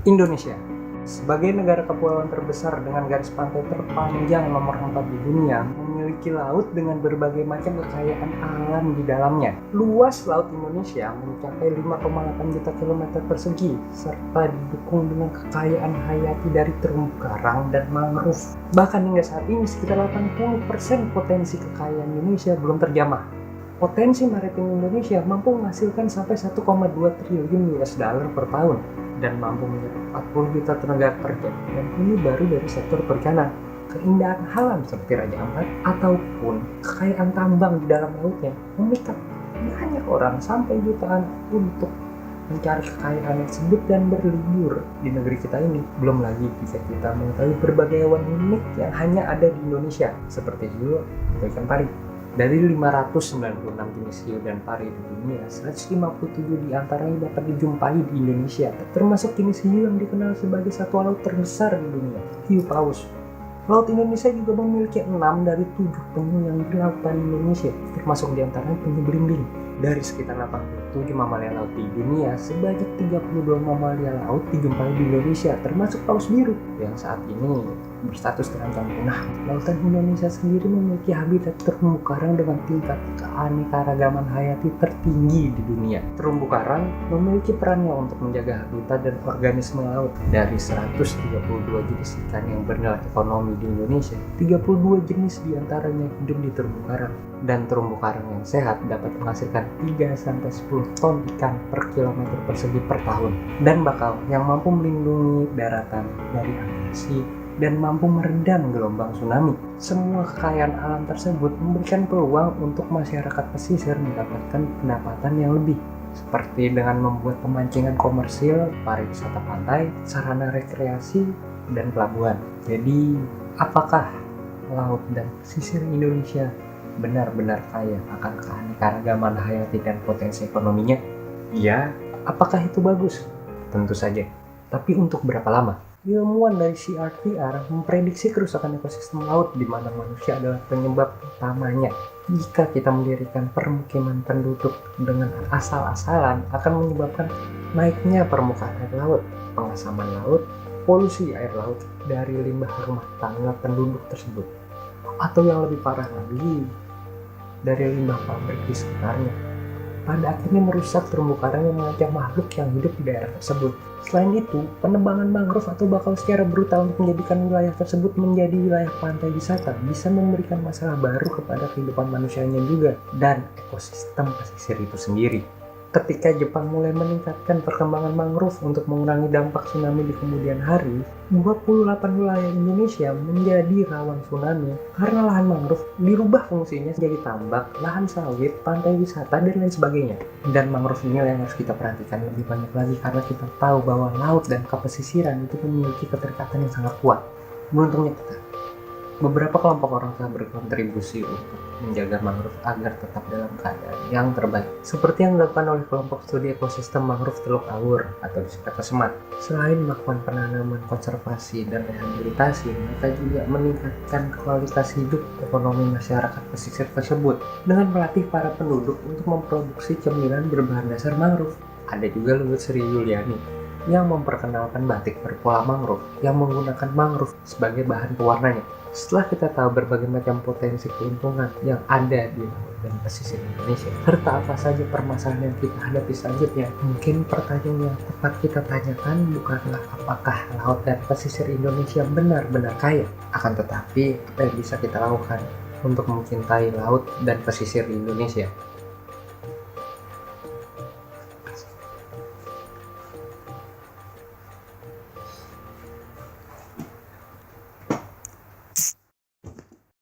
Indonesia, sebagai negara kepulauan terbesar dengan garis pantai terpanjang nomor 4 di dunia, memiliki laut dengan berbagai macam kekayaan alam di dalamnya. Luas laut Indonesia mencapai 5,8 juta kilometer persegi, serta didukung dengan kekayaan hayati dari terumbu karang dan mangrove. Bahkan hingga saat ini, sekitar 80% potensi kekayaan Indonesia belum terjamah. Potensi maritim Indonesia mampu menghasilkan sampai 1,2 triliun US dollar per tahun dan mampu menyerap 40 juta tenaga kerja, dan ini baru dari sektor perikanan. Keindahan alam seperti Raja Ampat ataupun kekayaan tambang di dalam lautnya memikat banyak orang sampai jutaan untuk mencari kekayaan tersebut dan berlibur di negeri kita ini. Belum lagi jika kita mengetahui berbagai hewan unik yang hanya ada di Indonesia, seperti hiu atau ikan pari. Dari 596 jenis hiu dan pari di dunia, 157 diantaranya dapat dijumpai di Indonesia, termasuk jenis hiu yang dikenal sebagai satwa laut terbesar di dunia, hiu paus. Laut Indonesia juga memiliki 6 dari 7 penyu yang di lautan Indonesia, termasuk diantaranya penyu belimbing. Dari sekitar 87 mamalia laut di dunia, sebanyak 32 mamalia laut dijumpai di Indonesia, termasuk paus biru yang saat ini berstatus terancam punah. Lautan Indonesia sendiri memiliki habitat terumbu karang dengan tingkat keanekaragaman hayati tertinggi di dunia. Terumbu karang memiliki perannya untuk menjaga habitat dan organisme laut. Dari 132 jenis ikan yang bernilai ekonomi di Indonesia, 32 jenis diantaranya hidup di terumbu karang. Dan terumbu karang yang sehat dapat menghasilkan 3-10 ton ikan per kilometer persegi per tahun. Dan bakau yang mampu melindungi daratan dari abrasi dan mampu meredam gelombang tsunami. Semua kekayaan alam tersebut memberikan peluang untuk masyarakat pesisir mendapatkan pendapatan yang lebih, seperti dengan membuat pemancingan komersil, pariwisata pantai, sarana rekreasi, dan pelabuhan. Jadi, apakah laut dan pesisir Indonesia benar-benar kaya akan keanekaragaman hayati dan potensi ekonominya? Iya. Apakah itu bagus? Tentu saja. Tapi untuk berapa lama? Ilmuwan dari CRTR memprediksi kerusakan ekosistem laut di mana manusia adalah penyebab utamanya. Jika kita mendirikan permukiman penduduk dengan asal-asalan akan menyebabkan naiknya permukaan air laut, pengasaman laut, polusi air laut dari limbah rumah tangga penduduk tersebut. Atau yang lebih parah lagi, dari limbah pabrik di sekitarnya. Pada akhirnya merusak terumbu karang yang mengancam makhluk yang hidup di daerah tersebut. Selain itu, penebangan mangrove atau bakau secara brutal untuk menjadikan wilayah tersebut menjadi wilayah pantai wisata bisa memberikan masalah baru kepada kehidupan manusianya juga dan ekosistem pesisir itu sendiri. Ketika Jepang mulai meningkatkan perkembangan mangrove untuk mengurangi dampak tsunami di kemudian hari, 28 wilayah Indonesia menjadi rawan tsunami karena lahan mangrove dirubah fungsinya menjadi tambak, lahan sawit, pantai wisata, dan lain sebagainya. Dan mangrove ini yang harus kita perhatikan lebih banyak lagi karena kita tahu bahwa laut dan pesisiran itu memiliki keterikatan yang sangat kuat. Beruntungnya kita, beberapa kelompok orang telah berkontribusi untuk menjaga mangrove agar tetap dalam keadaan yang terbaik, seperti yang dilakukan oleh kelompok studi ekosistem mangrove Teluk Awur atau disingkat Semat. Selain melakukan penanaman, konservasi, dan rehabilitasi, mereka juga meningkatkan kualitas hidup ekonomi masyarakat pesisir tersebut dengan melatih para penduduk untuk memproduksi cemilan berbahan dasar mangrove. Ada juga Luhut Sri Yuliani yang memperkenalkan batik berpola mangrove yang menggunakan mangrove sebagai bahan pewarnanya. Setelah kita tahu berbagai macam potensi keuntungan yang ada di laut dan pesisir Indonesia, serta apa saja permasalahan yang kita hadapi selanjutnya, mungkin pertanyaan yang tepat kita tanyakan bukanlah apakah laut dan pesisir Indonesia benar-benar kaya, akan tetapi apa yang bisa kita lakukan untuk mencintai laut dan pesisir di Indonesia.